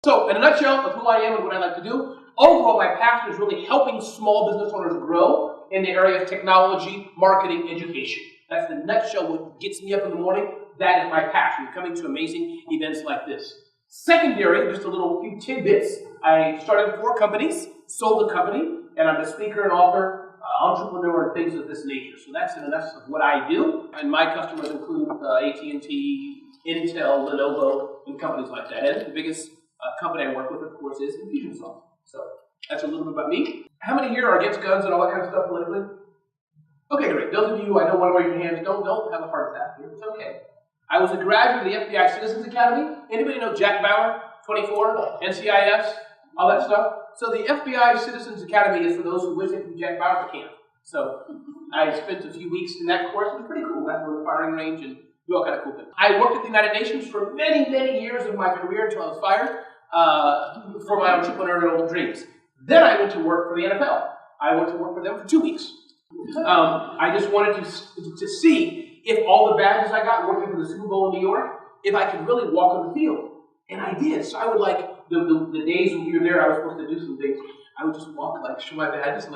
So, in a nutshell of who I am and what I like to do, overall my passion is really helping small business owners grow in the area of technology, marketing, education. That's the nutshell what gets me up in the morning. That is my passion, coming to amazing events like this. Secondary, just a little few tidbits. I started 4 companies, sold a company, and I'm a speaker and author, entrepreneur, and things of this nature. So that's in a nutshell of what I do. And my customers include AT&T, Intel, Lenovo, and companies like that. And the biggest company I work with, of course, is Infusionsoft. So that's a little bit about me. How many here are against guns and all that kind of stuff politically? Okay, great. Those of you who I don't want to raise your hands, don't have a heart attack here. It's okay. I was a graduate of the FBI Citizens Academy. Anybody know Jack Bauer, 24, NCIS, all that stuff? So the FBI Citizens Academy is for those who wish they could be Jack Bauer but can't. So I spent a few weeks in that course. It was pretty cool. I went to the firing range and do all kind of cool things. I worked at the United Nations for many, many years of my career until I was fired for my entrepreneurial dreams. Then I went to work for the NFL. I went to work for them for 2 weeks. I just wanted to see if all the badges I got working for the Super Bowl in New York, if I could really walk on the field. And I did. So I would the days when we were there, I was supposed to do some things. I would just walk, show my badges,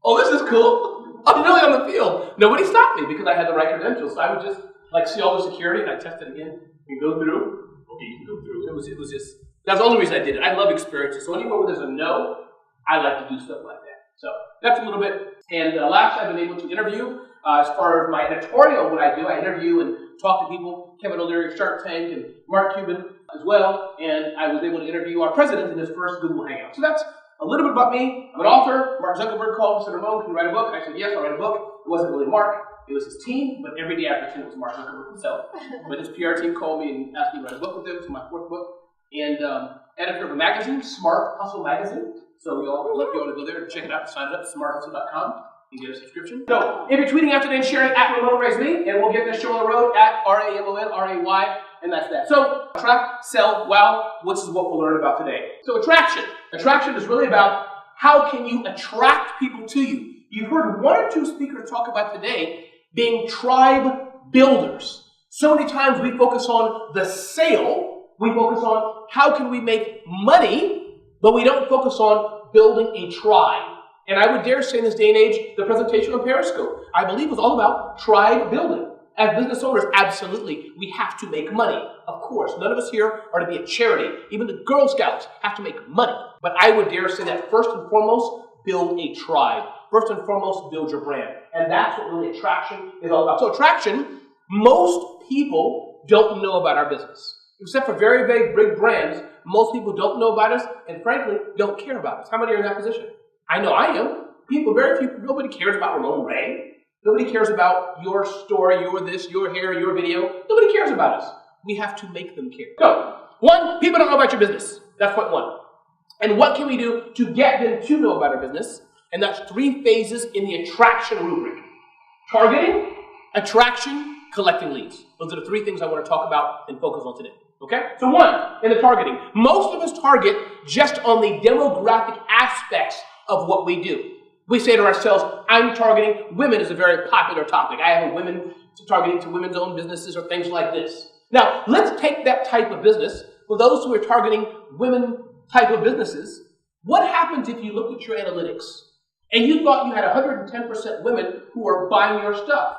oh, this is cool. I'm really on the field. Nobody stopped me because I had the right credentials. So I would just see all the security and I test it again. You can go through. Okay, you can go through. It was just, that's the only reason I did it. I love experiences. So anywhere where there's a no, I like to do stuff like that. So that's a little bit. And last I've been able to interview. As far as my editorial, what I do, I interview and talk to people, Kevin O'Leary, Shark Tank, and Mark Cuban as well. And I was able to interview our president in his first Google Hangout. So that's a little bit about me. I'm an author. Mark Zuckerberg called and said, Ramon, can you write a book? I said, yes, I'll write a book. It wasn't really Mark. It was his team, but every day I pretend it was Mark Zuckerberg himself. But his PR team called me and asked me to write a book with them. It's my 4th book. And editor of a magazine, Smart Hustle Magazine. So I'd love you all to go there and check it out, sign it up, smarthustle.com. You get a subscription. So, if you're tweeting out today and sharing at Ramon Ray's me, and we'll get this show on the road at RAMONRAY, and that's that. So, attract, sell, wow, which is what we'll learn about today. So, attraction. Attraction is really about how can you attract people to you. You've heard 1 or 2 speakers talk about today being tribe builders. So many times we focus on the sale, we focus on how can we make money, but we don't focus on building a tribe. And I would dare say in this day and age, the presentation on Periscope, I believe, was all about tribe building. As business owners, absolutely, we have to make money. Of course, none of us here are to be a charity. Even the Girl Scouts have to make money. But I would dare say that first and foremost, build a tribe. First and foremost, build your brand. And that's what really attraction is all about. So attraction, most people don't know about our business. Except for very, very big brands, most people don't know about us and frankly, don't care about us. How many are in that position? I know I am. Nobody cares about Ramon Ray. Nobody cares about your story, your this, your hair, your video. Nobody cares about us. We have to make them care. So, 1, people don't know about your business. That's point 1. And what can we do to get them to know about our business? And that's 3 phases in the attraction rubric. Targeting, attraction, collecting leads. Those are the 3 things I want to talk about and focus on today. Okay? So 1, in the targeting. Most of us target just on the demographic aspects of what we do. We say to ourselves, I'm targeting women is a very popular topic. I have a women targeting to women's own businesses or things like this. Now, let's take that type of business. For those who are targeting women type of businesses, what happens if you looked at your analytics and you thought you had 110% women who are buying your stuff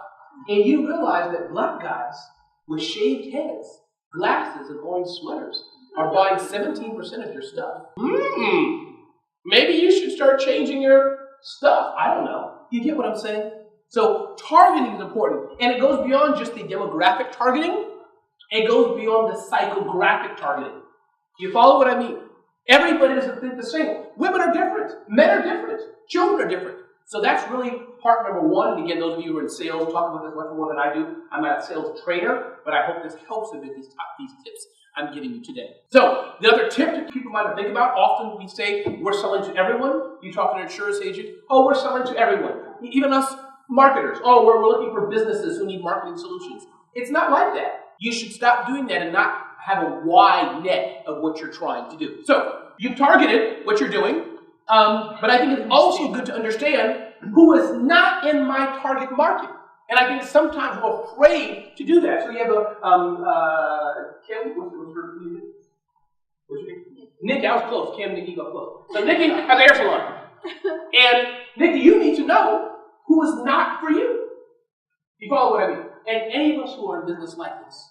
and you realized that black guys with shaved heads, glasses, and orange sweaters are buying 17% of your stuff? Maybe you should start changing your stuff. I don't know. You get what I'm saying? So targeting is important. And it goes beyond just the demographic targeting. It goes beyond the psychographic targeting. Do you follow what I mean? Everybody doesn't think the same. Women are different. Men are different. Children are different. So that's really part number 1. And again, those of you who are in sales talk about this much more than I do. I'm not a sales trainer, but I hope this helps you with these tips I'm giving you today. So, the other tip that people might think about, often we say we're selling to everyone. You talk to an insurance agent, oh, we're selling to everyone. Even us marketers, oh, we're looking for businesses who need marketing solutions. It's not like that. You should stop doing that and not have a wide net of what you're trying to do. So, you've targeted what you're doing, but I think it's also good to understand who is not in my target market. And I think sometimes we're afraid to do that. So you have Kim, what's her name? Nikki, I was close. Kim, Nikki got close. So Nikki has a hair salon. And Nikki, you need to know who is not for you. You follow what I mean? And any of us who are in business like this,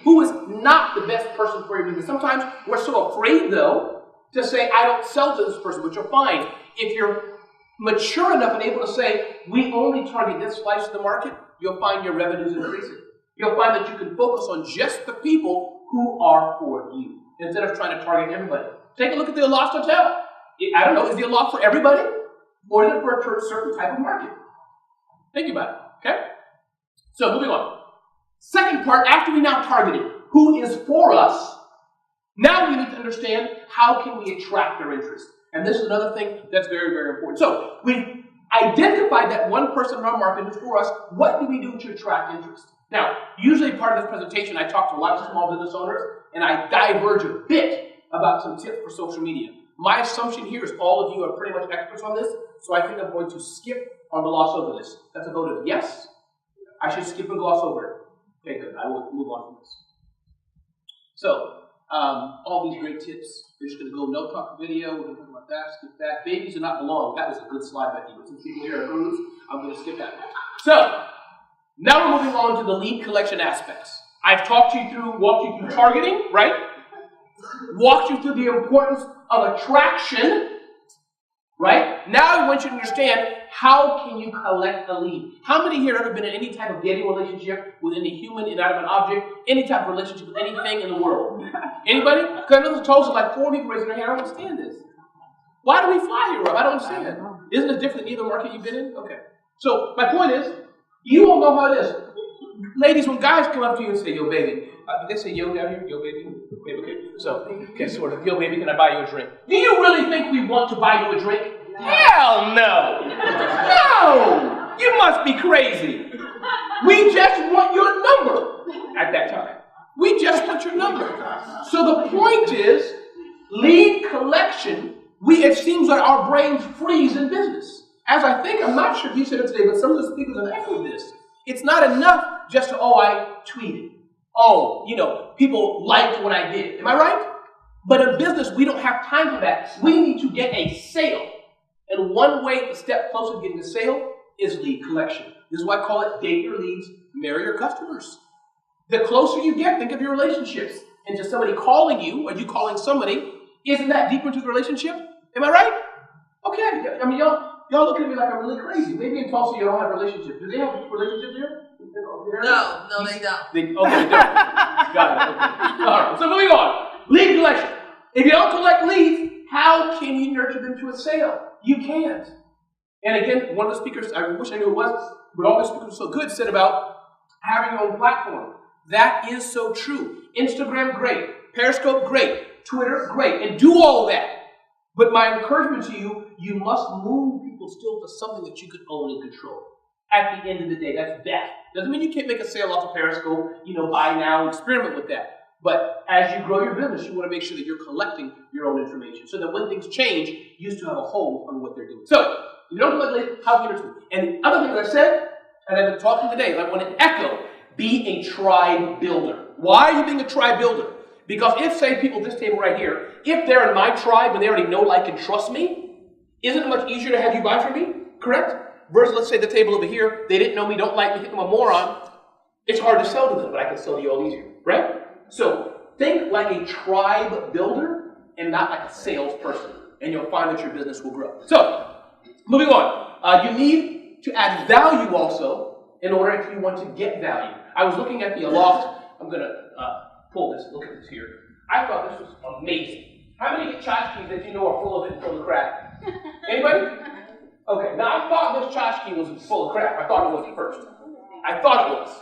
who is not the best person for your business. Sometimes we're so afraid, though, to say, I don't sell to this person, but you'll find if you're mature enough and able to say, we only target this slice of the market, you'll find your revenues increasing. You'll find that you can focus on just the people who are for you, instead of trying to target everybody. Take a look at the Aloft Hotel. I don't know, is the Aloft for everybody? Or is it for a certain type of market? Think about it, okay? So, moving on. Second part, after we now targeted who is for us, now we need to understand how can we attract their interest. And this is another thing that's very, very important. So, we've identified that one person in our market is for us. What do we do to attract interest? Now, usually part of this presentation, I talk to a lot of small business owners, and I diverge a bit about some tips for social media. My assumption here is all of you are pretty much experts on this, so I think I'm going to skip or gloss over this. That's a vote of yes. I should skip and gloss over it. Okay, good. I will move on from this. So, all these great tips. We're just going to go no talk video. We're going to talk about that, skip that. Babies do not belong. That was a good slide, Becky. But since people here are gurus, I'm going to skip that. So, now we're moving on to the lead collection aspects. I've walked you through targeting, right? Walked you through the importance of attraction, right? Now I want you to understand, how can you collect a lead? How many here have ever been in any type of dating relationship with any human, inanimate object, any type of relationship with anything in the world? Anybody? Because I know the totals are like 4 people raising their hand. I don't understand this. Why do we fly here, Rob? I don't understand. Isn't it different than either market you've been in? Okay. So my point is, you all know how it is. Ladies, when guys come up to you and say, yo, baby, did they say yo down here? Yo, baby? Okay. So, okay, sort of. Yo, baby, can I buy you a drink? Do you really think we want to buy you a drink? No. Hell no! No! You must be crazy. We just want your number at that time. We just want your number. So the point is, lead collection, it seems like our brains freeze in business. As I think, I'm not sure if you said it today, but some of the speakers have echoed this. It's not enough just to, I tweeted. People liked what I did. Am I right? But in business, we don't have time for that. We need to get a sale. And one way to step closer to getting a sale is lead collection. This is why I call it date your leads, marry your customers. The closer you get, think of your relationships. And just somebody calling you, or you calling somebody, isn't that deeper into the relationship? Am I right? Okay. I mean, y'all look at me like I'm really crazy. Maybe in Tulsa you don't have relationships. Do they have relationships here? No, they don't. They don't. Got it. Okay. All right. So moving on. Lead collection. If you don't collect leads, how can you nurture them to a sale? You can't. And again, one of the speakers, I wish I knew it was, but all the speakers were so good, said about having your own platform. That is so true. Instagram, great. Periscope, great. Twitter, great. And do all that. But my encouragement to you, you must move people still to something that you can own and control. At the end of the day, that's best. Doesn't mean you can't make a sale off of Periscope, buy now, experiment with that. But as you grow your business, you want to make sure that you're collecting your own information so that when things change, you still have a hold on what they're doing. So, you don't collect leads, how can you nurture? And the other thing that I said, and I've been talking today, I want to echo, be a tribe builder. Why are you being a tribe builder? Because if, say, people at this table right here, if they're in my tribe and they already know, like, and trust me, isn't it much easier to have you buy from me? Correct? Versus, let's say, the table over here, they didn't know me, don't like me, think I'm a moron. It's hard to sell to them, but I can sell to you all easier, right? So, think like a tribe builder and not like a salesperson, and you'll find that your business will grow. So, moving on. You need to add value also in order if you want to get value. I was looking at the Aloft. I'm going to pull this. Look at this here. I thought this was amazing. How many tchotchkes that you know are full of it and full of crap? Anybody? Okay. Now, I thought this tchotchke was full of crap. I thought it was at first. I thought it was.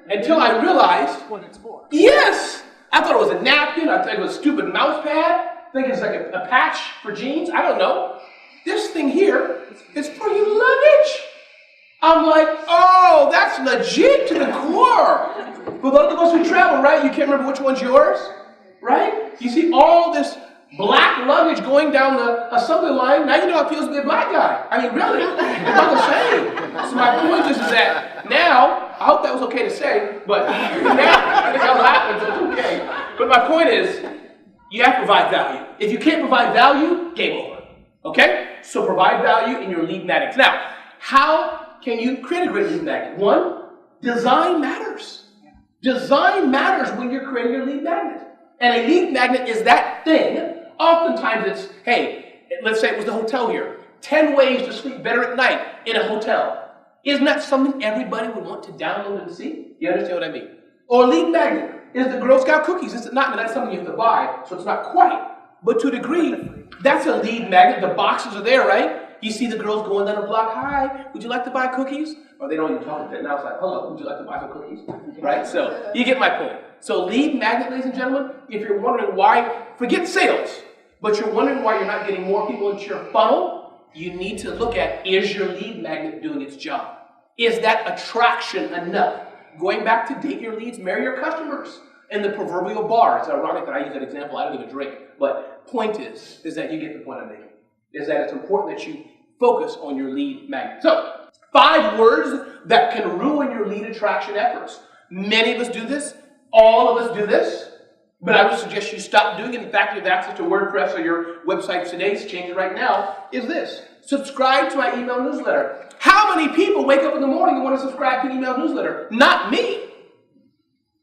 Until I realized what it's for. Yes! I thought it was a napkin. I thought it was a stupid mouse pad. I think it's like a patch for jeans. I don't know. This thing here is for your luggage. I'm like, oh, that's legit to the core. For those of us who travel, right, you can't remember which one's yours, right? You see all this black luggage going down the assembly line. Now you know how it feels to be a black guy. I mean, really, it's not the same. So my point is that now, I hope that was okay to say, but now, I think I'm laughing, so it's okay. But my point is, You have to provide value. If you can't provide value, game over. Okay? So provide value in your lead magnets. Now, how can you create a great lead magnet? One, design matters. Design matters when you're creating your lead magnet. And a lead magnet is that thing. Oftentimes it's, hey, let's say it was the hotel here. 10 ways to sleep better at night in a hotel. Isn't that something everybody would want to download and see? You understand what I mean? Or lead magnet is the Girl Scout cookies. It's not that's something you have to buy, so it's not quite. But to a degree, that's a lead magnet. The boxes are there, right? You see the girls going down the block. Hi, would you like to buy cookies? Or they don't even talk like that now. It's like, hello, would you like to buy some cookies? Right? So you get my point. So lead magnet, ladies and gentlemen, if you're wondering why, forget sales, but you're wondering why you're not getting more people into your funnel, you need to look at, is your lead magnet doing its job? Is that attraction enough? Going back to date your leads, marry your customers. And the proverbial bar, it's ironic that I use that example, I don't even drink, but point is that you get the point I'm making, is that it's important that you focus on your lead magnet. So, 5 words that can ruin your lead attraction efforts. Many of us do this, all of us do this, but I would suggest you stop doing it. In fact, if you have access to WordPress or your website today, change it right now, is this. Subscribe to my email newsletter. How many people wake up in the morning and want to subscribe to an email newsletter? Not me.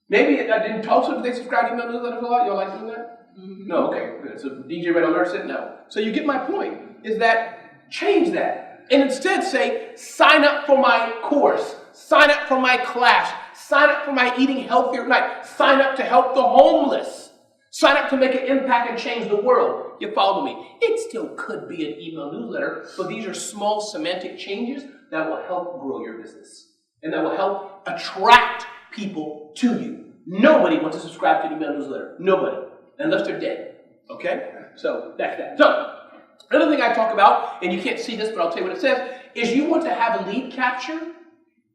Maybe in Tulsa, do they subscribe to email newsletters a lot? Y'all like doing that? No, okay, good. So DJ Red Alert said no. So you get my point, is that change that. And instead say, sign up for my course, sign up for my class, sign up for my eating healthier night, sign up to help the homeless, sign up to make an impact and change the world. You follow me? It still could be an email newsletter, but these are small semantic changes that will help grow your business and that will help attract people to you. Nobody wants to subscribe to an email newsletter. Nobody. Unless they're dead. Okay? So that's that. So, another thing I talk about, and you can't see this, but I'll tell you what it says, is you want to have a lead capture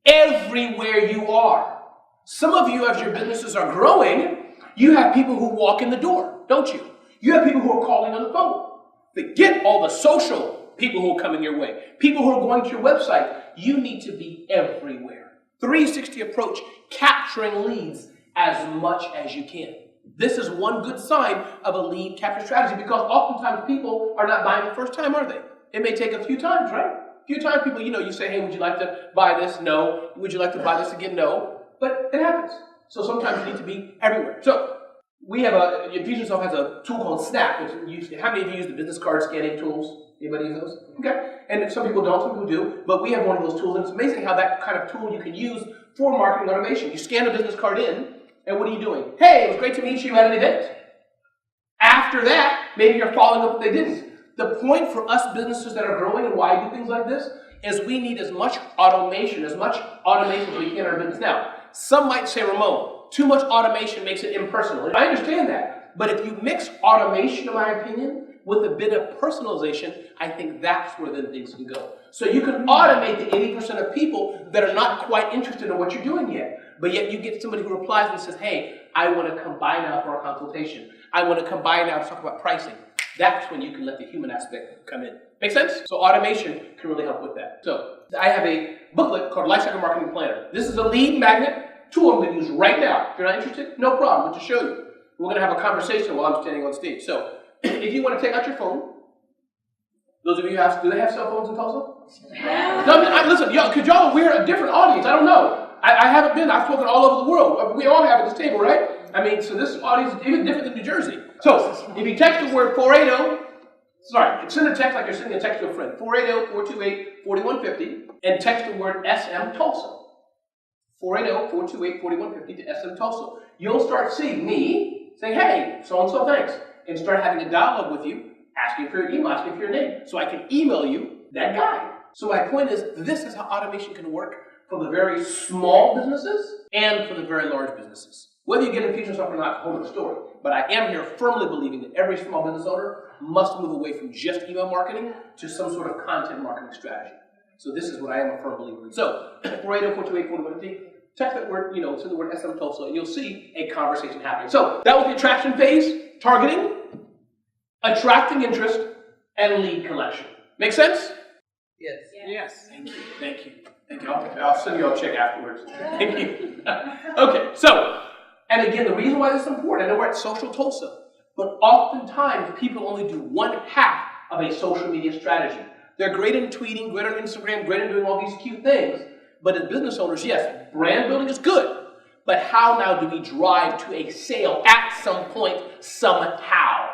everywhere you are. Some of you, as your businesses are growing, you have people who walk in the door, don't you? You have people who are calling on the phone. Forget all the social people who are coming your way. People who are going to your website. You need to be everywhere. 360 approach, capturing leads as much as you can. This is one good sign of a lead capture strategy because oftentimes people are not buying the first time, are they? It may take a few times, right? A few times people, you say, hey, would you like to buy this? No. Would you like to buy this again? No. But it happens. So sometimes you need to be everywhere. So we have Infusionsoft has a tool called Snap. How many of you use the business card scanning tools? Anybody use those? Okay. And some people don't, some people do. But we have one of those tools. And it's amazing how that kind of tool you can use for marketing automation. You scan a business card in, and what are you doing? Hey, it was great to meet you at an event. After that, maybe you're following up if they didn't. The point for us businesses that are growing and why I do things like this is we need as much automation as we can in our business. Now, some might say, Ramon, too much automation makes it impersonal. I understand that. But if you mix automation, in my opinion, with a bit of personalization, I think that's where then things can go. So you can automate the 80% of people that are not quite interested in what you're doing yet. But yet you get somebody who replies and says, hey, I want to come by now for a consultation. I want to come by now to talk about pricing. That's when you can let the human aspect come in. Make sense? So automation can really help with that. So I have a booklet called Lifecycle Marketing Planner. This is a lead magnet tool I'm going to use right now. If you're not interested, no problem. I'll just show you. We're going to have a conversation while I'm standing on stage. So if you want to take out your phone, those of you who have, do they have cell phones in Tulsa? Yeah. No, listen, because y'all, we're a different audience. I don't know. I haven't been. I've spoken all over the world. We all have at this table, right? I mean, so this audience is even different than New Jersey. So if you text the word 480, send a text like you're sending a text to a friend. 480-428-4150, and text the word SMTULSA. 480-428-4150 to SMTULSA. You'll start seeing me saying, hey, so-and-so, thanks, and start having a dialogue with you, asking for your email, asking for your name, so I can email you that guy. So my point is, this is how automation can work for the very small businesses and for the very large businesses. Whether you get Infusionsoft or not, hold the story. But I am here firmly believing that every small business owner must move away from just email marketing to some sort of content marketing strategy. So this is what I am a firm believer in. So 480-428-4150, text that word, send the word SMTULSA, and you'll see a conversation happening. So that was the attraction phase, targeting, attracting interest, and lead collection. Make sense? Yes. Yes. Thank you. I'll send you a check afterwards. Thank you. Okay, so, and again, the reason why this is important, I know we're at Social Tulsa. But oftentimes, people only do one half of a social media strategy. They're great in tweeting, great on Instagram, great in doing all these cute things. But as business owners, yes, brand building is good. But how now do we drive to a sale at some point, somehow?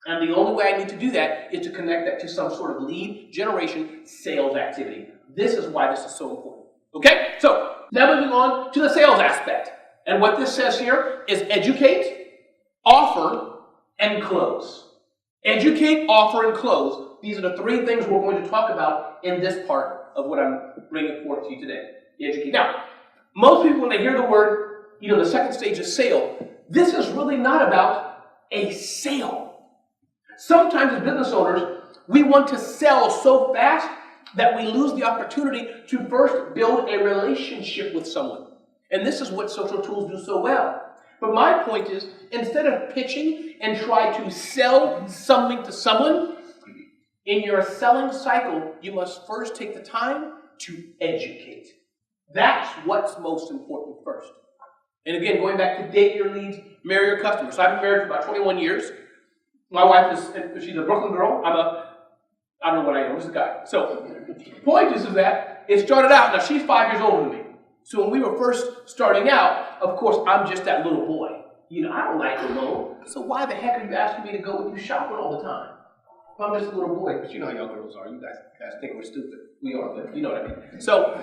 And the only way I need to do that is to connect that to some sort of lead generation sales activity. This is why this is so important. Okay? So, now moving on to the sales aspect. And what this says here is educate, offer, and close. Educate, offer, and close. These are the three things we're going to talk about in this part of what I'm bringing forth to you today. Educate. Now, most people, when they hear the word, the second stage is sale, this is really not about a sale. Sometimes as business owners, we want to sell so fast that we lose the opportunity to first build a relationship with someone. And this is what social tools do so well. But my point is, instead of pitching and try to sell something to someone, in your selling cycle, you must first take the time to educate. That's what's most important first. And again, going back to date your leads, marry your customers. So I've been married for about 21 years. My wife she's a Brooklyn girl. I don't know what I am, I'm just a guy. So the point is that it started out, now she's 5 years older than me. So when we were first starting out, of course, I'm just that little boy. I don't like Ramon. So why the heck are you asking me to go with you shopping all the time? I'm just a little boy, but you know how young girls are. You guys think we're stupid. We are, but you know what I mean. So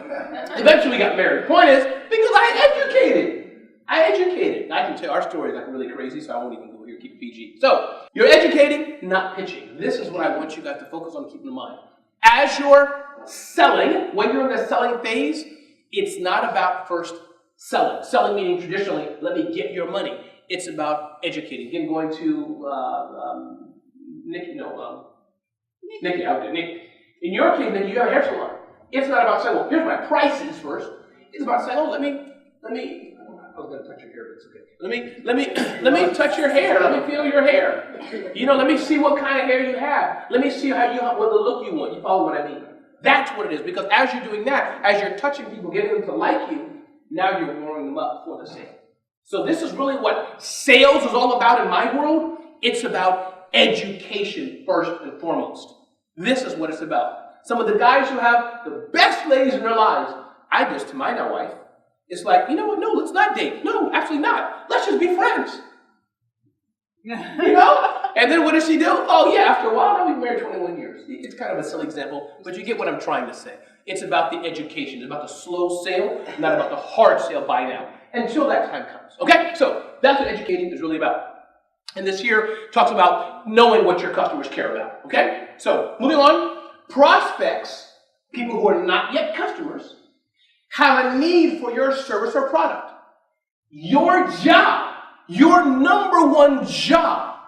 eventually we got married. Point is, because I educated. I can tell our story is like really crazy, so I won't even go here, keep it PG. So you're educating, not pitching. This is what I want you guys to focus on, keep in mind. As you're selling, when you're in the selling phase, it's not about first selling. Selling meaning traditionally, let me get your money. It's about educating. Again, going to Nikki, out there. Nick. In your case, Nikki, you have a hair salon. It's not about saying, well, here's my prices first. It's about saying, oh, let me. I was going to touch your hair, but it's okay. Let me touch your hair. Let me feel your hair. Let me see what kind of hair you have. Let me see what the look you want. You follow what I mean? That's what it is. Because as you're doing that, as you're touching people, getting them to like you, now you're warming them up for the sale. So this is really what sales is all about in my world. It's about education first and foremost. This is what it's about. Some of the guys who have the best ladies in their lives, I just, to my now wife, it's like, you know what, no, let's not date. No, absolutely not. Let's just be friends. And then what does she do? Oh yeah, after a while, we've been married 21 years. It's kind of a silly example, but you get what I'm trying to say. It's about the education. It's about the slow sale, not about the hard sale buy now, until that time comes. Okay? So that's what educating is really about. And this here talks about knowing what your customers care about. Okay? So moving on, prospects, people who are not yet customers, have a need for your service or product. Your job, your number one job,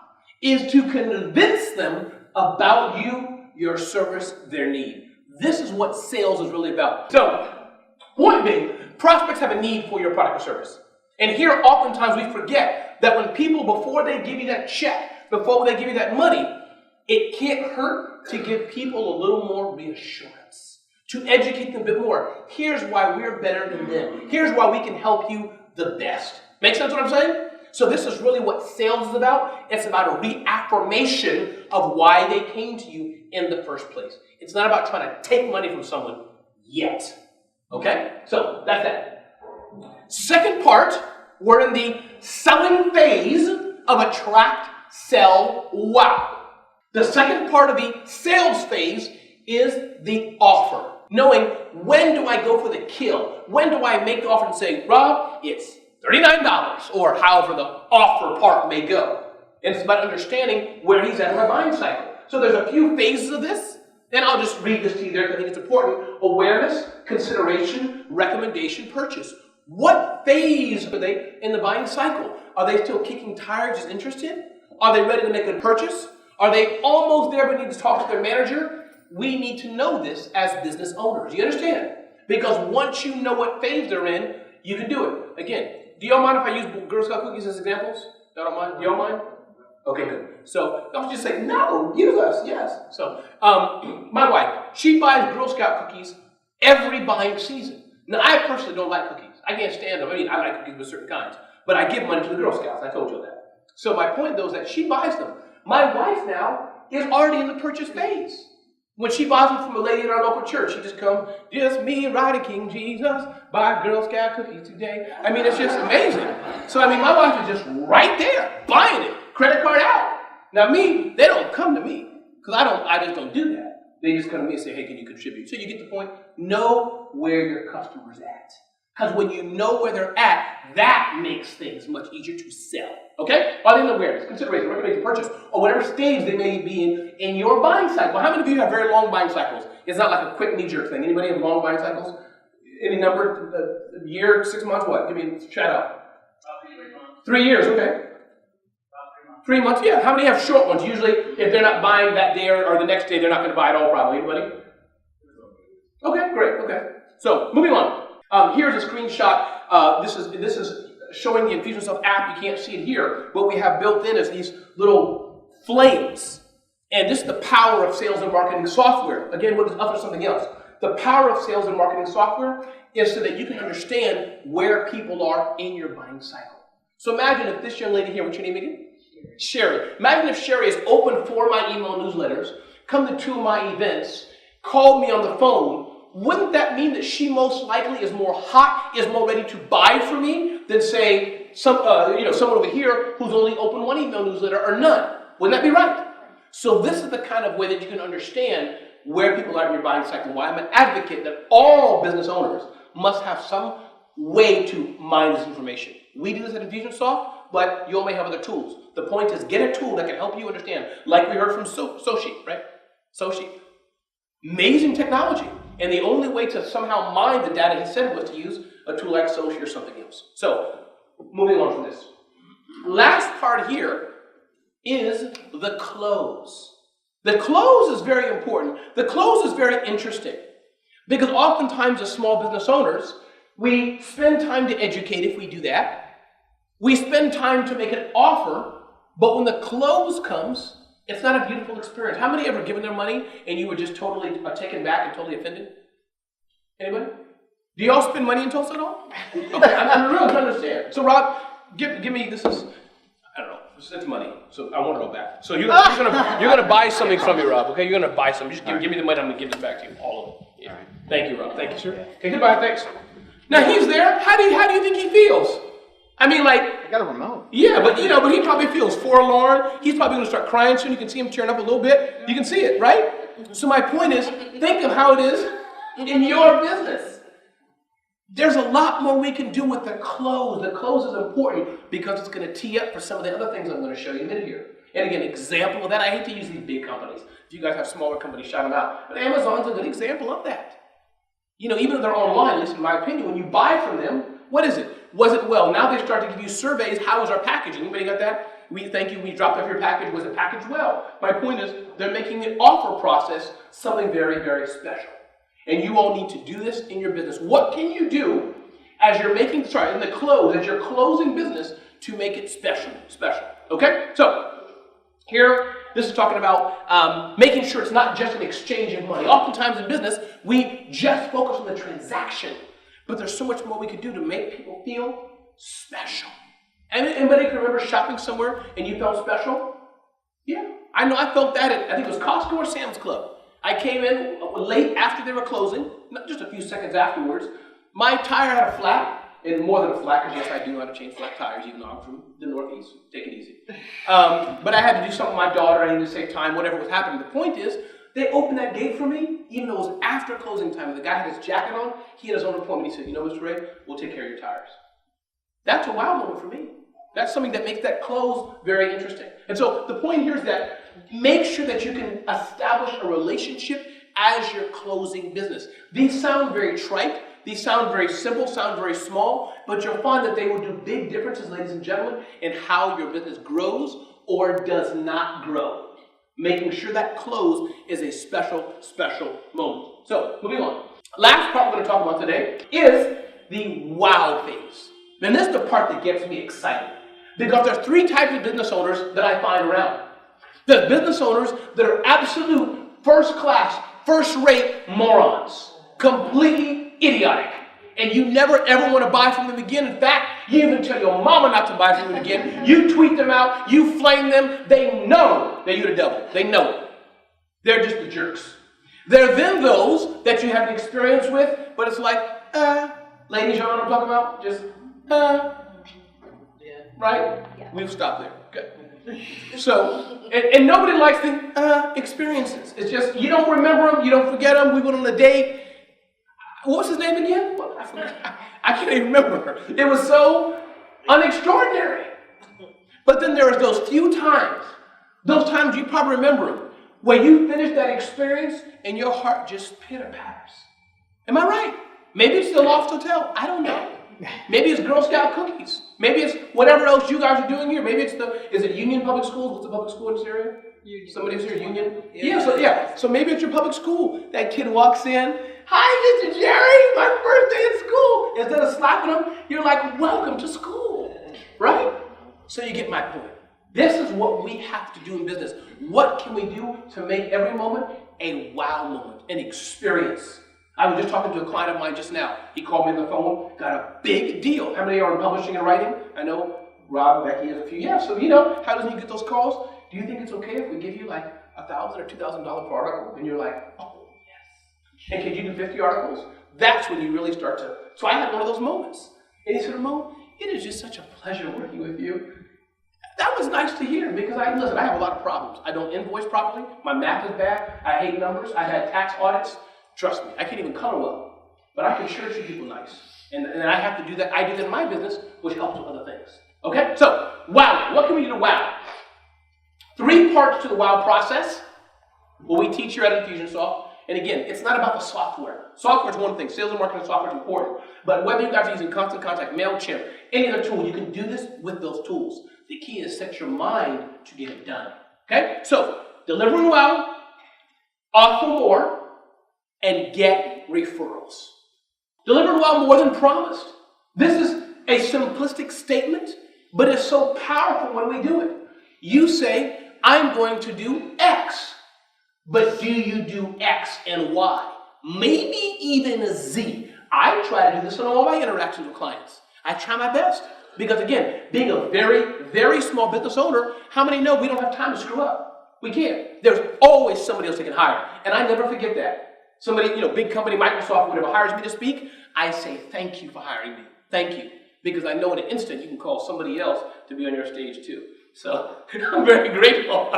is to convince them about you, your service, their need. This is what sales is really about. So, point being, prospects have a need for your product or service. And here, oftentimes, we forget that when people, before they give you that check, before they give you that money, it can't hurt to give people a little more reassurance, to educate them a bit more. Here's why we're better than them. Here's why we can help you the best. Make sense what I'm saying? So this is really what sales is about. It's about a reaffirmation of why they came to you in the first place. It's not about trying to take money from someone yet. Okay? So that's that. Second part, we're in the selling phase of attract, sell, wow. The second part of the sales phase is the offer. Knowing when do I go for the kill? When do I make the offer and say, Rob, it's $39, or however the offer part may go. And it's about understanding where he's at in my buying cycle. So there's a few phases of this, and I'll just read this to you there because I think it's important. Awareness, consideration, recommendation, purchase. What phase are they in the buying cycle? Are they still kicking tires, just interested? Are they ready to make a purchase? Are they almost there but need to talk to their manager? We need to know this as business owners. You understand? Because once you know what phase they're in, you can do it. Again, do y'all mind if I use Girl Scout cookies as examples? Y'all don't mind? Y'all mind? Okay, good. So don't just say, no, use us, yes. So my wife, she buys Girl Scout cookies every buying season. Now, I personally don't like cookies. I can't stand them. I mean, I like cookies with certain kinds. But I give money to the Girl Scouts. I told you that. So my point though is that she buys them. My wife now is already in the purchase phase. When she buys them from a lady in our local church, she just comes, just me riding King Jesus, buy Girl Scout cookies today. I mean, it's just amazing. So, I mean, my wife is just right there, buying it, credit card out. Now me, they don't come to me, because I just don't do that. They just come to me and say, hey, can you contribute? So you get the point, know where your customer's at. Because when you know where they're at, that makes things much easier to sell. Okay? Audience awareness, consideration, recommendation, purchase, or whatever stage they may be in your buying cycle. How many of you have very long buying cycles? It's not like a quick knee-jerk thing. Anybody have long buying cycles? Any number? A year, 6 months, what? Give me a shout out. 3 years, okay. 3 months, yeah. How many have short ones? Usually, if they're not buying that day or the next day, they're not going to buy at all, probably. Anybody? Okay, great, okay. So, moving on. Here's a screenshot. This is showing the Infusionsoft app. You can't see it here. What we have built in is these little flames. And this is the power of sales and marketing software. Again, what is up for something else? The power of sales and marketing software is so that you can understand where people are in your buying cycle. So imagine if this young lady here, what's your name again? Sherry. Imagine if Sherry is open for my email newsletters, come to 2 of my events, called me on the phone. Wouldn't that mean that she most likely is more hot, is more ready to buy from me than say someone over here who's only opened 1 email newsletter or none? Wouldn't that be right? So this is the kind of way that you can understand where people are in your buying cycle. Why I'm an advocate that all business owners must have some way to mine this information. We do this at Infusionsoft, but you all may have other tools. The point is, get a tool that can help you understand, like we heard from Soshi, right? Soshi. Amazing technology. And the only way to somehow mine the data he said was to use a tool like Soshi or something else. So, moving on from this. Last part here is the close. The close is very important. The close is very interesting because oftentimes as small business owners, we spend time to educate if we do that. We spend time to make an offer, but when the close comes, it's not a beautiful experience. How many ever given their money and you were just totally taken back and totally offended? Anybody? Do y'all spend money in Tulsa at all? Okay, I'm really trying to understand. So Rob, give me, this is, I don't know, it's money. So I want it all back. So you're gonna buy something from me, Rob, okay? You're gonna buy something. Just give me the money, I'm gonna give this back to you, all of it. Yeah. Right. Thank you, Rob. Thank you, sir. Okay, goodbye, thanks. Now he's there. How do you think he feels? I mean, like, I got a remote. Yeah, but he probably feels forlorn. He's probably going to start crying soon. You can see him tearing up a little bit. You can see it, right? So my point is, think of how it is in your business. There's a lot more we can do with the close. The close is important because it's going to tee up for some of the other things I'm going to show you in a minute here. And again, example of that. I hate to use these big companies. If you guys have smaller companies, shout them out. But Amazon's a good example of that. Even if they're online, at least in my opinion, when you buy from them, what is it? Was it well? Now they start to give you surveys. How was our packaging? Anybody got that? We thank you. We dropped off your package. Was it packaged well? My point is, they're making the offer process something very, very special. And you all need to do this in your business. What can you do as you're making, in the close, as you're closing business to make it special? Okay? So, here, this is talking about making sure it's not just an exchange of money. Oftentimes in business, we just focus on the transaction. But there's so much more we could do to make people feel special. Anybody can remember shopping somewhere and you felt special? Yeah, I know I felt that at, I think it was Costco or Sam's Club. I came in late after they were closing, not just a few seconds afterwards. My tire had a flat, and more than a flat, because yes, I do know how to change flat tires, even though I'm from the Northeast. Take it easy. But I had to do something with my daughter. I needed to save time, whatever was happening. The point is, they opened that gate for me, even though it was after closing time. The guy had his jacket on. He had his own appointment. He said, Mr. Ray, we'll take care of your tires. That's a wow moment for me. That's something that makes that close very interesting. And so the point here is that make sure that you can establish a relationship as you're closing business. These sound very trite. These sound very simple, sound very small, but you'll find that they will do big differences, ladies and gentlemen, in how your business grows or does not grow. Making sure that close is a special, special moment. So, moving on. Last part we're going to talk about today is the wow phase. And this is the part that gets me excited. Because there are 3 types of business owners that I find around. There's business owners that are absolute first-class, first-rate morons. Completely idiotic. And you never ever want to buy from them again. In fact, you even tell your mama not to buy from them again. You tweet them out, you flame them. They know that you're the devil. They know it. They're just the jerks. There are then those that you have an experience with, but it's like, ladies, you know what I'm talking about? Just, right? Yeah. We'll stop there. Good. So, and nobody likes the experiences. It's just, you don't remember them, you don't forget them. We went on a date. What was his name again? Well, I forgot. I can't even remember. It was so unextraordinary. But then there's those few times, those times you probably remember them, where you finish that experience and your heart just pitter-patters. Am I right? Maybe it's the Loft Hotel. I don't know. Maybe it's Girl Scout cookies. Maybe it's whatever else you guys are doing here. Maybe it's is it Union Public Schools? What's the public school in this area? Union. Somebody's here, Union? Yeah, so maybe it's your public school. That kid walks in, hi, Mr. Jerry, my first day at school. Instead of slapping him, you're like, welcome to school, right? So you get my point. This is what we have to do in business. What can we do to make every moment a wow moment, an experience? I was just talking to a client of mine just now. He called me on the phone, got a big deal. How many are in publishing and writing? I know Rob and Becky has a few. Yeah, so how does he get those calls? Do you think it's okay if we give you like $1,000 or $2,000 per article? And you're like, oh, yes. And can you do 50 articles? That's when you really start to. So I had one of those moments. And he said, Ramon, it is just such a pleasure working with you. That was nice to hear because I have a lot of problems. I don't invoice properly. My math is bad. I hate numbers. I had tax audits. Trust me, I can't even color well. But I can sure treat people nice. And I have to do that. I do that in my business, which helps with other things. Okay? So, wow. What can we do to wow? 3 parts to the wow process. What we teach here at Infusionsoft. And again, it's not about the software. Software is one thing. Sales and marketing software is important. But whether you guys are using Constant Contact, MailChimp, any other tool, you can do this with those tools. The key is set your mind to get it done. Okay? So, delivering well, offer more, and get referrals. Deliver well more than promised. This is a simplistic statement, but it's so powerful when we do it. You say, I'm going to do X, but do you do X and Y? Maybe even a Z. I try to do this in all my interactions with clients. I try my best. Because again, being a very, very small business owner, how many know we don't have time to screw up? We can't. There's always somebody else they can hire. And I never forget that. Somebody, big company, Microsoft, whatever, hires me to speak, I say, thank you for hiring me. Thank you. Because I know in an instant you can call somebody else to be on your stage too. So I'm very grateful.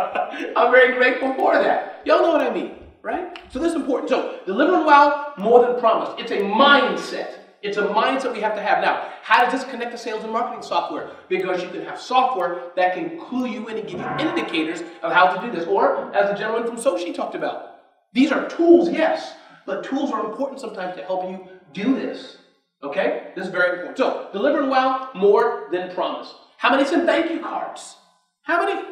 I'm very grateful for that. Y'all know what I mean, right? So this is important. So delivering well more than promised. It's a mindset. It's a mindset we have to have. Now, how does this connect to sales and marketing software? Because you can have software that can clue you in and give you indicators of how to do this. Or, as the gentleman from Sochi talked about, these are tools, yes, but tools are important sometimes to help you do this. Okay? This is very important. So, delivering well more than promised. How many send thank you cards? How many?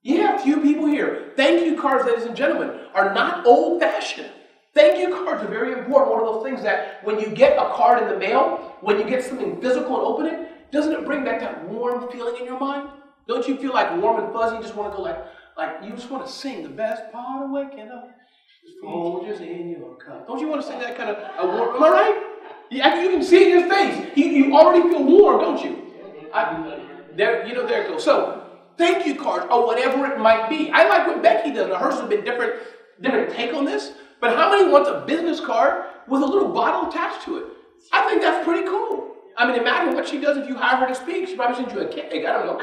Yeah, a few people here. Thank you cards, ladies and gentlemen, are not old-fashioned. Thank you cards are very important. One of those things that when you get a card in the mail, when you get something physical and open it, doesn't it bring back that warm feeling in your mind? Don't you feel like warm and fuzzy? You just want to go like you just want to sing the best part of waking up. Folgers in your cup. Don't you want to sing that kind of a warm? Am I right? You can see it in his face. You already feel warm, don't you? There it goes. So, thank you cards or whatever it might be. I like what Becky does. Now, hers has been different take on this. But how many wants a business card with a little bottle attached to it? I think that's pretty cool. I mean, imagine what she does if you hire her to speak. She probably sends you a cake. I don't know.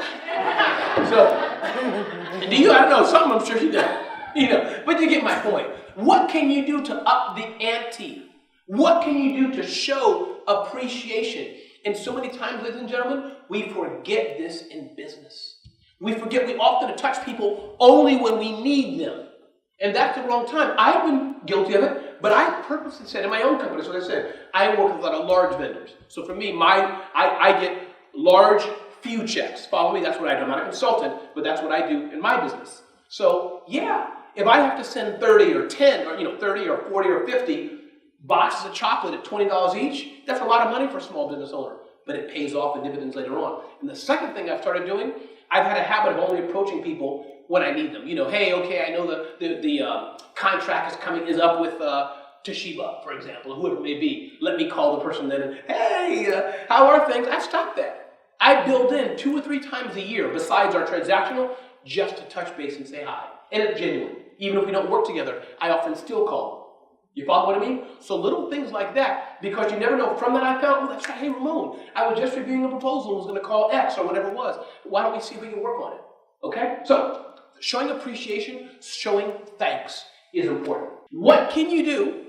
So, I don't know. Something I'm sure she does. But you get my point. What can you do to up the ante? What can you do to show appreciation? And so many times, ladies and gentlemen, we forget this in business. We often touch people only when we need them. And that's the wrong time. I've been guilty of it, but I purposely said in my own company, so like I said, I work with a lot of large vendors. So for me, I get large few checks. Follow me, that's what I do. I'm not a consultant, but that's what I do in my business. So yeah, if I have to send 30 or 10 or 30 or 40 or 50 boxes of chocolate at $20 each, that's a lot of money for a small business owner, but it pays off in dividends later on. And the second thing I've started doing, I've had a habit of only approaching people when I need them. Hey, okay, I know the contract is up with Toshiba, for example, or whoever it may be, let me call the person then and, hey, how are things? I stopped that. I build in 2 or 3 times a year, besides our transactional, just to touch base and say hi. And it's genuine. Even if we don't work together, I often still call them. You follow what I mean? So little things like that, because you never know. From that I found, oh, that's right, hey, Ramon, I was just reviewing a proposal and was going to call X or whatever it was. Why don't we see if we can work on it? Okay? So, showing appreciation, showing thanks is important. What can you do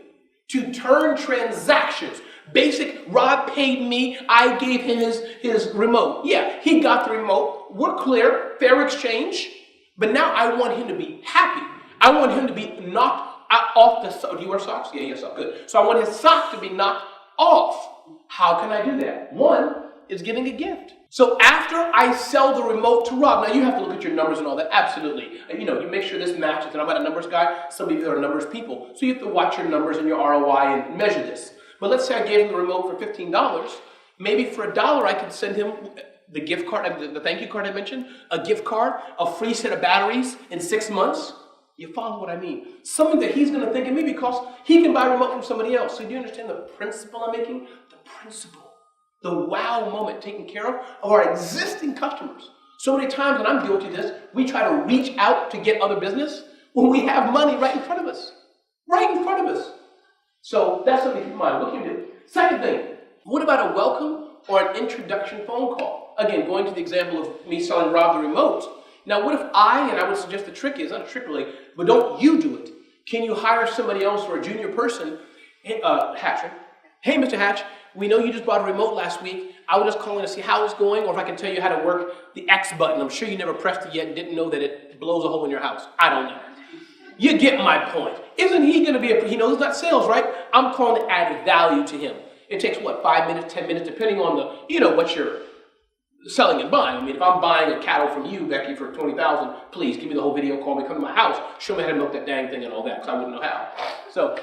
to turn transactions? Basic, Rob paid me, I gave him his remote. Yeah, he got the remote. We're clear, fair exchange. But now I want him to be happy. I want him to be knocked off the sock. Do you wear socks? Yeah, yes, so good. So I want his sock to be knocked off. How can I do that? One is giving a gift. So after I sell the remote to Rob, now you have to look at your numbers and all that, absolutely. And you make sure this matches, and I'm not a numbers guy, some of you are numbers people. So you have to watch your numbers and your ROI and measure this. But let's say I gave him the remote for $15. Maybe for $1 I could send him the gift card, the thank you card I mentioned, a gift card, a free set of batteries in 6 months. You follow what I mean? Something that he's going to think of me because he can buy a remote from somebody else. So do you understand the principle I'm making? The principle. The wow moment taken care of our existing customers. So many times, and I'm guilty of this, we try to reach out to get other business when we have money right in front of us. Right in front of us. So that's something to keep in mind. What can you do? Second thing, what about a welcome or an introduction phone call? Again, going to the example of me selling Rob the remote. Now, what if I would suggest the trick is, not a trick really, but don't you do it. Can you hire somebody else or a junior person, Hatcher? Hey, Mr. Hatch, we know you just bought a remote last week. I was just calling to see how it's going, or if I can tell you how to work the X button. I'm sure you never pressed it yet and didn't know that it blows a hole in your house. I don't know. You get my point. Isn't he going to be he knows it's not sales, right? I'm calling to add value to him. It takes, 5 minutes, 10 minutes, depending on what you're selling and buying. I mean, if I'm buying a cattle from you, Becky, for $20,000, please give me the whole video, call me, come to my house, show me how to milk that dang thing and all that, because I wouldn't know how. So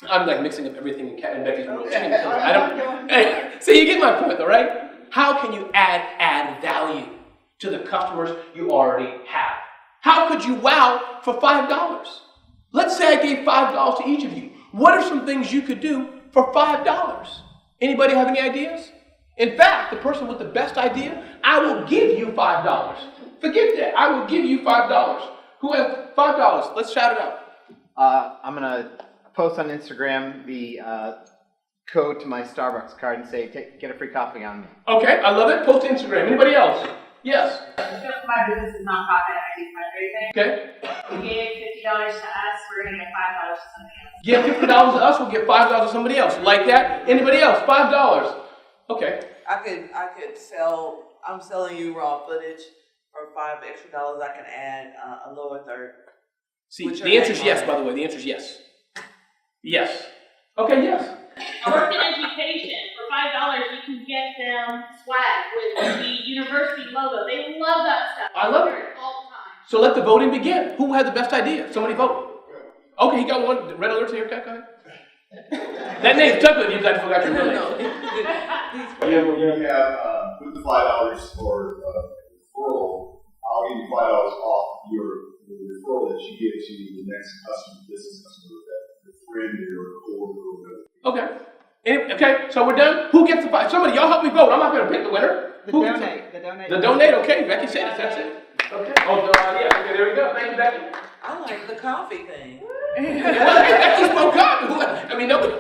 I'm like mixing up everything in Becky's room. I don't. So you get my point, though, right? How can you add value to the customers you already have? How could you wow for $5? Let's say I gave $5 to each of you. What are some things you could do for $5? Anybody have any ideas? In fact, the person with the best idea, I will give you $5. Forget that. I will give you $5. Who has $5? Let's shout it out. I'm going to post on Instagram the code to my Starbucks card and say, get a free coffee on me. Okay, I love it. Post to Instagram. Anybody else? Yes. My business is nonprofit. I do fundraising. Okay. We gave $50 to us. We're going to get $5 to somebody else. Give $50 to us. We'll get $5 to somebody else. Like that? Anybody else? $5. Okay. I could sell. I'm selling you raw footage for $5 extra. I can add a lower third. See, the answer is yes. By the way, the answer is yes. Yes. Okay. Yes. Work in education. For $5, you can get them swag with the university logo. They love that stuff. I love it. All the time. So let the voting begin. Who had the best idea? Somebody vote. Okay, he got one. Red alert's here. Okay, go ahead. That name's tough, you guys forgot your real name. You have with the $5 for referral, I'll give you $5 off your referral that you give to the next customer, business customer, that friend or coworker. Okay. Okay, so we're done. Who gets the $5? Somebody, y'all help me vote. I'm not going to pick the winner. The donate. The donate, okay. Becky said it, that's it. Okay. Oh, yeah, okay, there we go. Thank you, Becky. I like the coffee thing. Becky spoke up. I mean, nobody.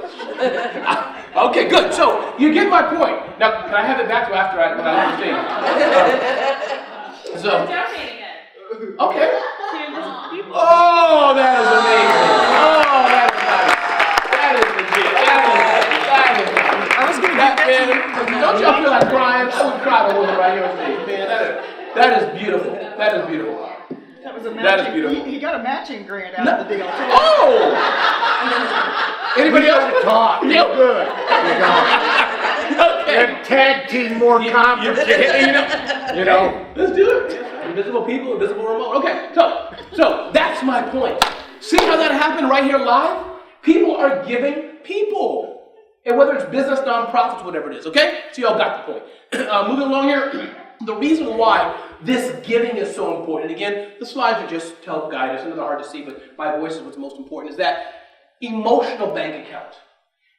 Okay, good. So, you get my point. Now, can I have it back to after when I leave the thing? So. Donating it. Okay. To people. Oh, that is amazing. Oh, that is nice. That is legit. That is nice. I was going to get that, man. Don't y'all feel like crying? I would cry the woman right here on stage, man. That is beautiful. That is beautiful. That was a matching. That is beautiful. He got a matching grant out of the deal too. Oh! Anybody else? Talk. Yep. Good. Okay. And tag team more conversation. You know. Let's do it. Invisible people, invisible remote. Okay, so that's my point. See how that happened right here live? People are giving people. And whether it's business, nonprofits, whatever it is, okay? So y'all got the point. Moving along here, the reason why this giving is so important, and again, the slides are just to help guide us, and they're hard to see, but my voice is what's most important, is that emotional bank account.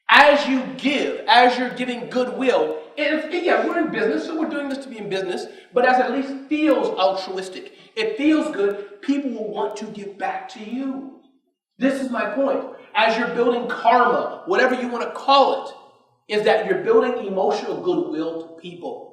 As you give, as you're giving goodwill, yeah, we're in business, so we're doing this to be in business, but as it at least feels altruistic, it feels good, people will want to give back to you. This is my point. As you're building karma, whatever you want to call it, is that you're building emotional goodwill to people.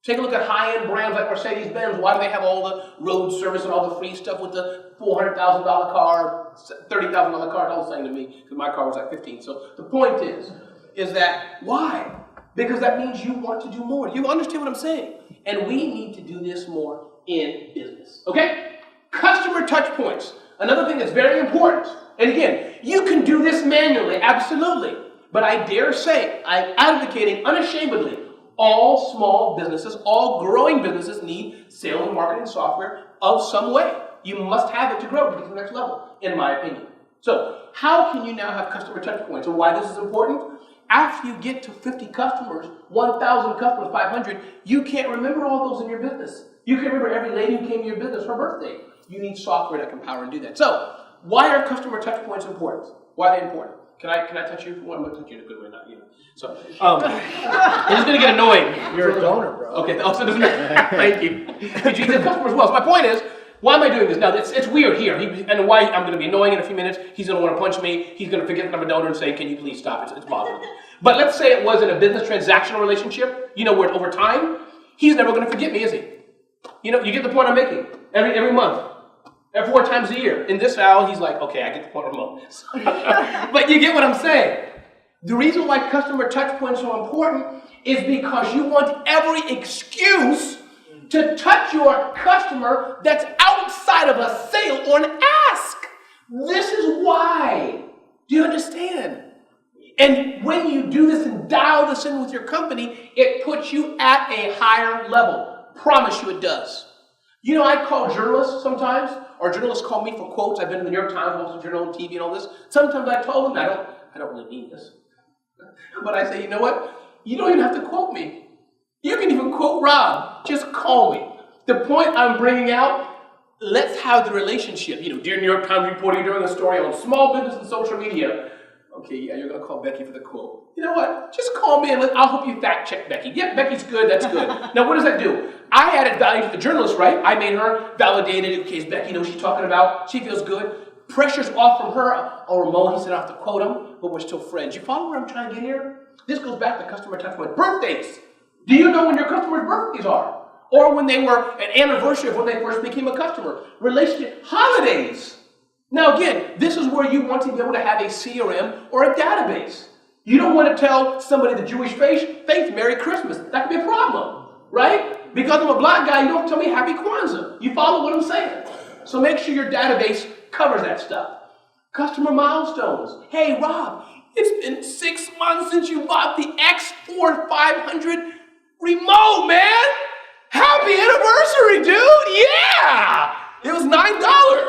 Take a look at high-end brands like Mercedes-Benz. Why do they have all the road service and all the free stuff with the $400,000 car, $30,000 car? Don't say to me, because my car was like 15. So the point is that, why? Because that means you want to do more. You understand what I'm saying? And we need to do this more in business. Okay? Customer touch points. Another thing that's very important. And again, you can do this manually, absolutely. But I dare say, I'm advocating unashamedly, all small businesses, all growing businesses need sales and marketing software of some way. You must have it to grow to get to the next level, in my opinion. So, how can you now have customer touch points? And why this is important? After you get to 50 customers, 1,000 customers, 500, you can't remember all those in your business. You can remember every lady who came to your business, her birthday. You need software that can power and do that. So, why are customer touch points important? Why are they important? Can I touch you? Well, I'm going to touch you in a good way, not you. So, it's going to get annoying. You're a donor, bro. Okay, also doesn't thank you. Because you said customers well. So my point is, why am I doing this? Now, it's weird here. And why I'm going to be annoying in a few minutes. He's going to want to punch me. He's going to forget that I'm a donor and say, can you please stop? It's bothering me. But let's say it was in a business transactional relationship, where over time, he's never going to forget me, is he? You get the point I'm making. Every month. 4 times a year. In this hour, he's like, okay, I get the point, Ramon. But you get what I'm saying. The reason why customer touch points are so important is because you want every excuse to touch your customer that's outside of a sale or an ask. This is why. Do you understand? And when you do this and dial this in with your company, it puts you at a higher level. Promise you it does. I call journalists sometimes, or journalists call me for quotes. I've been in the New York Times, Wall Street Journal, on TV, and all this. Sometimes I told them, I don't really mean this. But I say, you know what? You don't even have to quote me. You can even quote Rob. Just call me. The point I'm bringing out, let's have the relationship. Dear New York Times reporter, you're doing a story on small business and social media. Okay, yeah, you're going to call Becky for the quote. You know what? Just call me and I'll help you fact check Becky. Yeah, Becky's good, that's good. Now, what does that do? I added value to the journalist, right? I made her validated. Okay, Becky knows what she's talking about. She feels good. Pressure's off from her. Oh, Ramon, he said I have to quote him, but we're still friends. You follow where I'm trying to get here? This goes back to customer touch point. Birthdays. Do you know when your customers' birthdays are? Or when they were an anniversary of when they first became a customer. Relationship. Holidays. Now again, this is where you want to be able to have a CRM or a database. You don't want to tell somebody the Jewish faith, Merry Christmas. That could be a problem, right? Because I'm a black guy, you don't tell me Happy Kwanzaa. You follow what I'm saying. So make sure your database covers that stuff. Customer milestones. Hey, Rob, it's been 6 months since you bought the X4 500 remote, man. Happy anniversary, dude. Yeah. It was $9.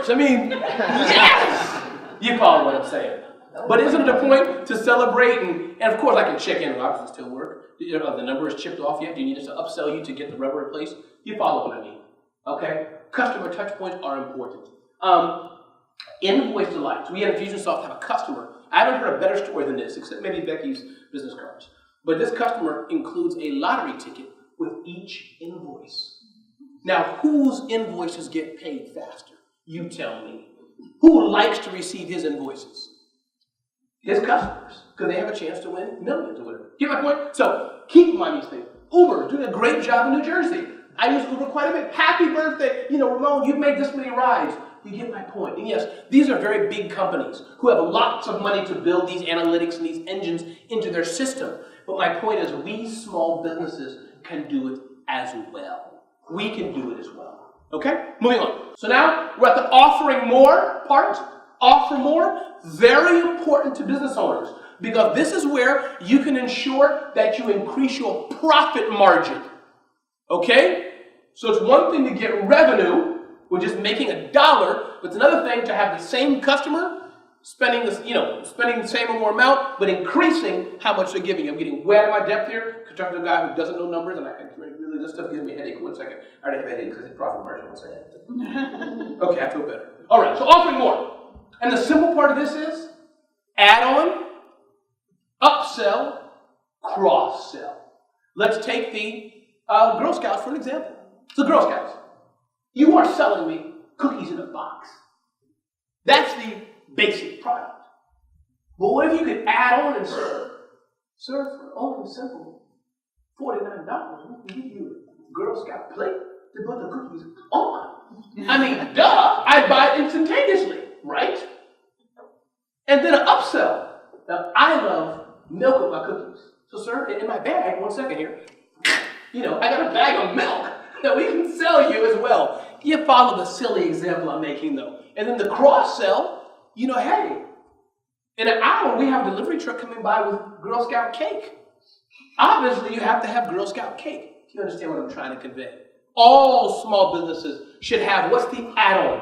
I mean, yes! You follow what I'm saying. But isn't it a point to celebrate? And of course, I can check in. Rob, does it still work? The number is chipped off yet? Do you need us to upsell you to get the rubber replaced? You follow what I mean. Okay? Customer touch points are important. Invoice delights. We at Infusionsoft have a customer. I haven't heard a better story than this, except maybe Becky's business cards. But this customer includes a lottery ticket with each invoice. Now, whose invoices get paid faster? You tell me. Who likes to receive his invoices? His customers, because they have a chance to win millions or whatever. Get my point? So, keep in mind these things. Uber is doing a great job in New Jersey. I use Uber quite a bit. Happy birthday. Ramon, you've made this many rides. You get my point. And yes, these are very big companies who have lots of money to build these analytics and these engines into their system. But my point is, we small businesses can do it as well. We can do it as well. Okay? Moving on. So now we're at the offering more part. Offer more. Very important to business owners because this is where you can ensure that you increase your profit margin. Okay? So it's one thing to get revenue, which is making $1, but it's another thing to have the same customer spending the same or more amount, but increasing how much they're giving. I'm getting way out of my depth here. Talking to a guy who doesn't know numbers, and really this stuff gives me a headache. 1 second. I already have a headache because it's profit margin. 1 second. Okay, I feel better. All right, so offering more. And the simple part of this is, Add-on, upsell, cross-sell. Let's take the Girl Scouts for an example. So Girl Scouts, you are selling me cookies in a box. That's the basic product. But what if you could add on and say, sir, for only simple $49, we can give you a Girl Scout plate to put the cookies on. I mean, duh, I'd buy it instantaneously, right? And then an upsell. Now, I love milk with my cookies. So, sir, in my bag, 1 second here, I got a bag of milk that we can sell you as well. You follow the silly example I'm making, though. And then the cross-sell, hey, in an hour, we have a delivery truck coming by with Girl Scout cake. Obviously, you have to have Girl Scout cake. Do you understand what I'm trying to convey? All small businesses should have, what's the add-on?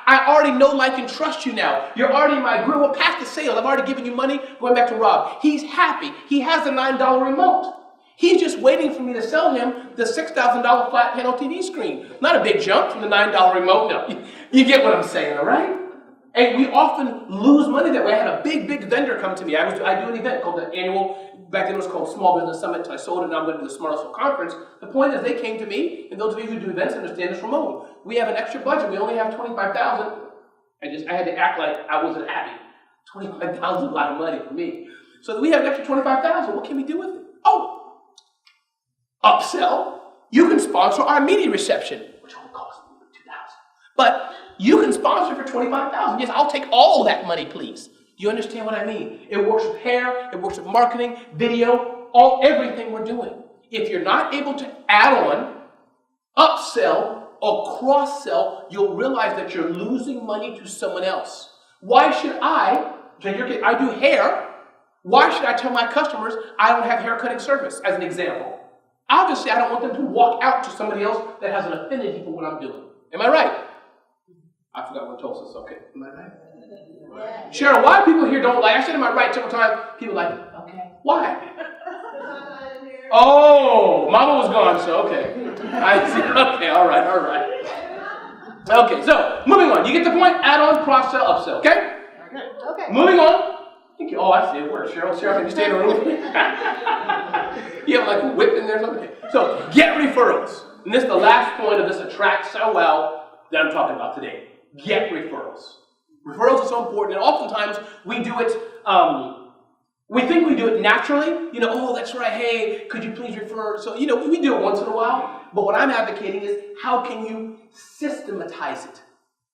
I already know, like, and trust you now. You're already in my group. We're past the sale. I've already given you money. Going back to Rob. He's happy. He has a $9 remote. He's just waiting for me to sell him the $6,000 flat panel TV screen. Not a big jump from the $9 remote. No, you get what I'm saying, all right? And we often lose money that way. I had a big vendor come to me. I do an event called the annual, back then it was called Small Business Summit. I sold it, now I'm going to do the SMTULSA Social Conference. The point is they came to me, and those of you who do events understand this, Ramon. We have an extra budget. We only have $25,000. I had to act like I wasn't happy. $25,000 is a lot of money for me. So we have an extra $25,000. What can we do with it? Oh, upsell. You can sponsor our media reception, which only costs me $2,000. But you can sponsor for $25,000. Yes, I'll take all that money, please. Do you understand what I mean? It works with hair, it works with marketing, video, everything we're doing. If you're not able to add on, upsell, or cross-sell, you'll realize that you're losing money to someone else. Why should I do hair, why should I tell my customers I don't have hair cutting service, as an example? Obviously, I don't want them to walk out to somebody else that has an affinity for what I'm doing. Am I right? I forgot what Tulsa is. Okay. Am I right? Yeah. Cheryl, why people here don't like, I said am I right several times, people like, okay. Why? Oh, Mama was gone, so okay. I see. Okay, all right. Okay, so moving on. You get the point? Add-on, cross-sell, upsell. Okay? Okay. Moving on. Oh, I see it works. Cheryl, can you stay in the room? You have like a whip in there or something? Okay. So get referrals. And this is the last point of this attract so well that I'm talking about today. Get referrals. Referrals are so important, and oftentimes we do it, we think we do it naturally. Oh, that's right, hey, could you please refer? So, we do it once in a while, but what I'm advocating is how can you systematize it?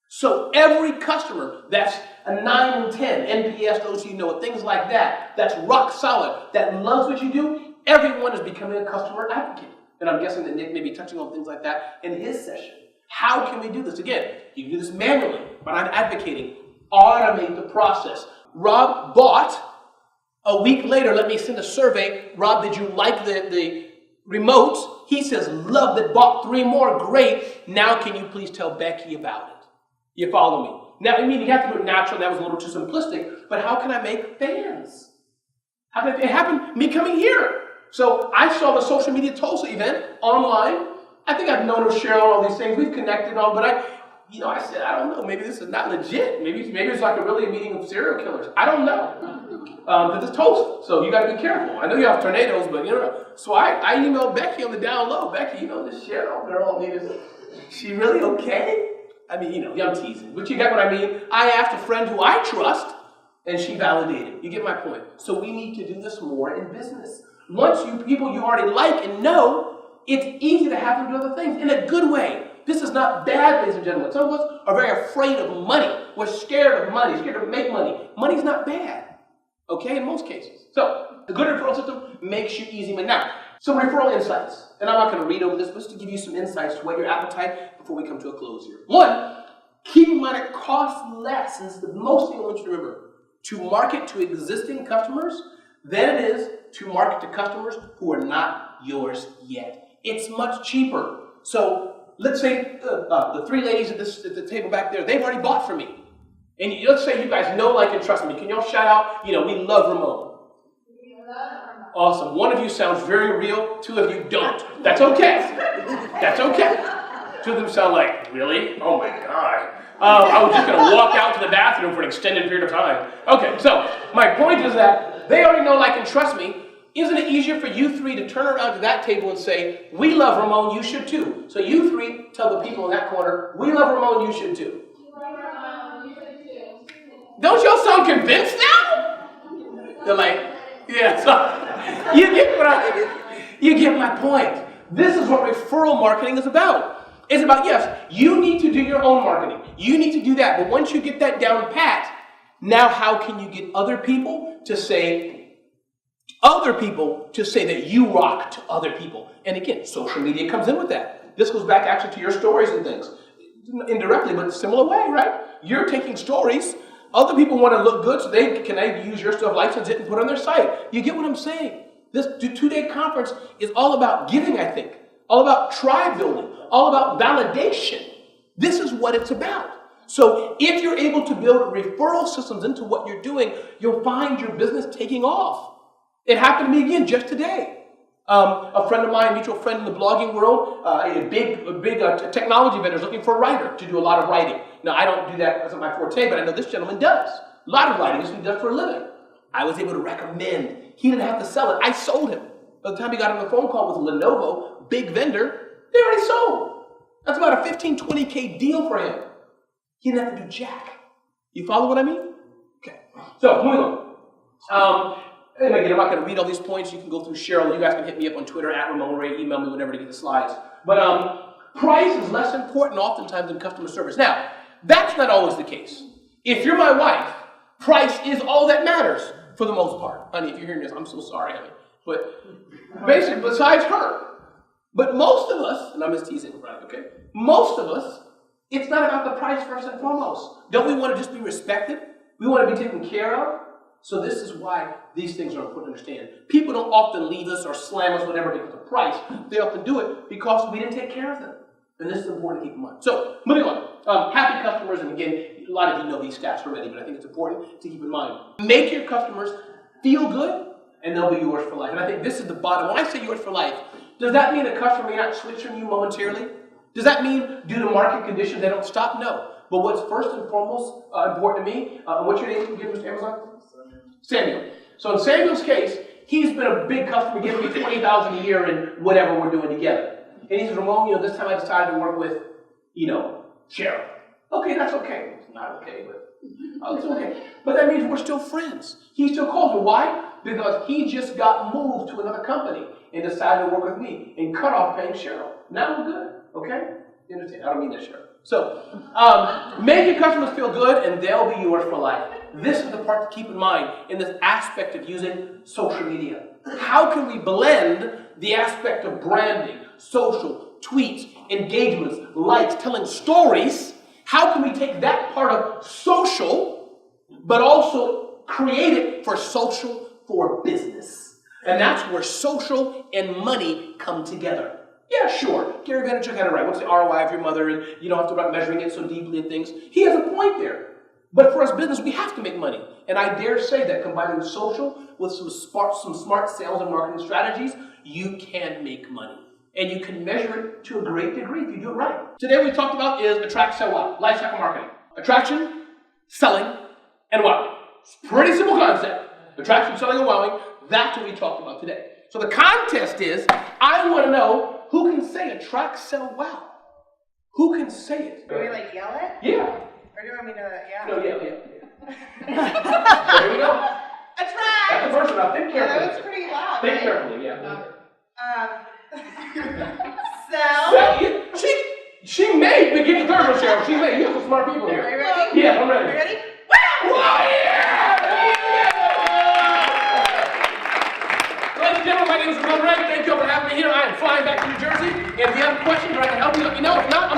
So every customer that's a 9 and 10, NPS, those who things like that, that's rock solid, that loves what you do, everyone is becoming a customer advocate. And I'm guessing that Nick may be touching on things like that in his session. How can we do this? Again, you can do this manually, but I'm advocating automate the process. Rob bought. A week later, let me send a survey. Rob, did you like the remote? He says, loved it, bought 3 more, great. Now can you please tell Becky about it? You follow me? Now, you have to do it natural. That was a little too simplistic. But how can I make fans? How can it happen? Me coming here. So I saw the social media Tulsa event online. I think I've known of Cheryl and all these things. We've connected on, but I said, I don't know. Maybe this is not legit. Maybe it's like a meeting of serial killers. I don't know. Because it's Tulsa, so you got to be careful. I know you have tornadoes, but So I emailed Becky on the down low. Becky, this Cheryl girl, is she really okay? I'm teasing, but you get what I mean. I asked a friend who I trust, and she validated. You get my point. So we need to do this more in business. Once people you already like and know, it's easy to have them do other things in a good way. This is not bad, ladies and gentlemen. Some of us are very afraid of money. We're scared of money, scared to make money. Money's not bad. Okay, in most cases. So, the good referral system makes you easy money. Now, some referral insights. And I'm not going to read over this, but just to give you some insights to whet your appetite before we come to a close here. 1, keep in mind it costs less. This is the most thing I want you to remember. To market to existing customers than it is to market to customers who are not yours yet. It's much cheaper. So, let's say the 3 ladies at the table back there, they've already bought from me. And let's say you guys know, like, and trust me. Can y'all shout out, we love Ramon. Awesome. 1 of you sounds very real. 2 of you don't. That's okay. That's okay. 2 of them sound like, really? Oh my God. I was just gonna walk out to the bathroom for an extended period of time. Okay, so my point is that they already know, like, and trust me. Isn't it easier for you three to turn around to that table and say, we love Ramon, you should too. So you three tell the people in that corner, we love Ramon, you should too. Don't y'all sound convinced now? They're like, yeah, so you get my point. This is what referral marketing is about. It's about, yes, you need to do your own marketing. You need to do that. But once you get that down pat, now how can you get other people to say that you rock to other people? And again, social media comes in with that. This goes back actually to your stories and things. Indirectly, but similar way, right? You're taking stories. Other people want to look good, so they use your stuff, license it, and put it on their site. You get what I'm saying? This 2-day conference is all about giving, I think. All about tribe building. All about validation. This is what it's about. So if you're able to build referral systems into what you're doing, you'll find your business taking off. It happened to me again just today. A friend of mine, a mutual friend in the blogging world, a big technology vendor is looking for a writer to do a lot of writing. Now, I don't do that as my forte, but I know this gentleman does. A lot of writing is what he does for a living. I was able to recommend. He didn't have to sell it. I sold him. By the time he got on the phone call with Lenovo, big vendor, they already sold. That's about a 15, 20K deal for him. He didn't have to do jack. You follow what I mean? Okay. So, moving on. And again, I'm not going to read all these points. You can go through Cheryl. You guys can hit me up on Twitter, @Ramon Ray. Email me whenever to get the slides. But price is less important oftentimes than customer service. Now, that's not always the case. If you're my wife, price is all that matters for the most part. Honey, if you're hearing this, I'm so sorry, honey. But basically, besides her. But most of us, and I'm just teasing, right, okay? Most of us, it's not about the price first and foremost. Don't we want to just be respected? We want to be taken care of? So this is why these things are important to understand. People don't often leave us or slam us, whatever, because of price. They often do it because we didn't take care of them. And this is important to keep in mind. So, moving on. Happy customers, and again, a lot of you know these stats already, but I think it's important to keep in mind. Make your customers feel good, and they'll be yours for life. And I think this is the bottom. When I say yours for life, does that mean a customer may not switch from you momentarily? Does that mean due to market conditions they don't stop? No. But what's first and foremost important to me, what's your name again, Mr. Amazon? Samuel. So in Samuel's case, he's been a big customer, giving me $20,000 a year in whatever we're doing together. And he says, Ramon, this time I decided to work with, Cheryl. Okay, that's okay. It's not okay, but it's okay. But that means we're still friends. He still calls me. Why? Because he just got moved to another company and decided to work with me and cut off paying Cheryl. Now we're good, okay? You understand? I don't mean that, Cheryl. So, make your customers feel good and they'll be yours for life. This is the part to keep in mind in this aspect of using social media. How can we blend the aspect of branding, social, tweets, engagements, likes, telling stories? How can we take that part of social, but also create it for social for business? And that's where social and money come together. Yeah, sure. Gary Vaynerchuk had it right. What's the ROI of your mother? And you don't have to about measuring it so deeply and things. He has a point there. But for us business, we have to make money. And I dare say that combining social with some smart sales and marketing strategies, you can make money. And you can measure it to a great degree if you do it right. Today what we talked about is attract, sell, wow. Lifecycle marketing. Attraction, selling, and wow. It's a pretty simple concept. Attraction, selling, and wowing. That's what we talked about today. So the contest is, I want to know who can say attract, sell, wow. Who can say it? Do we yell it? Yeah. Or do you want me to, No, yeah. There we go. Attract! That's the first one. Now think Yeah, carefully. that was pretty loud. Think right? carefully, yeah. Sell. She may begin the third one, Cheryl. She may. You have some smart people Are you here. ready? Yeah, I'm ready. Are you ready? Wow, yeah! Ladies and gentlemen, my name is Ramon Ray. Thank you for having me here. I am flying back to New Jersey. And if you have questions or I can help you, let me know. If not,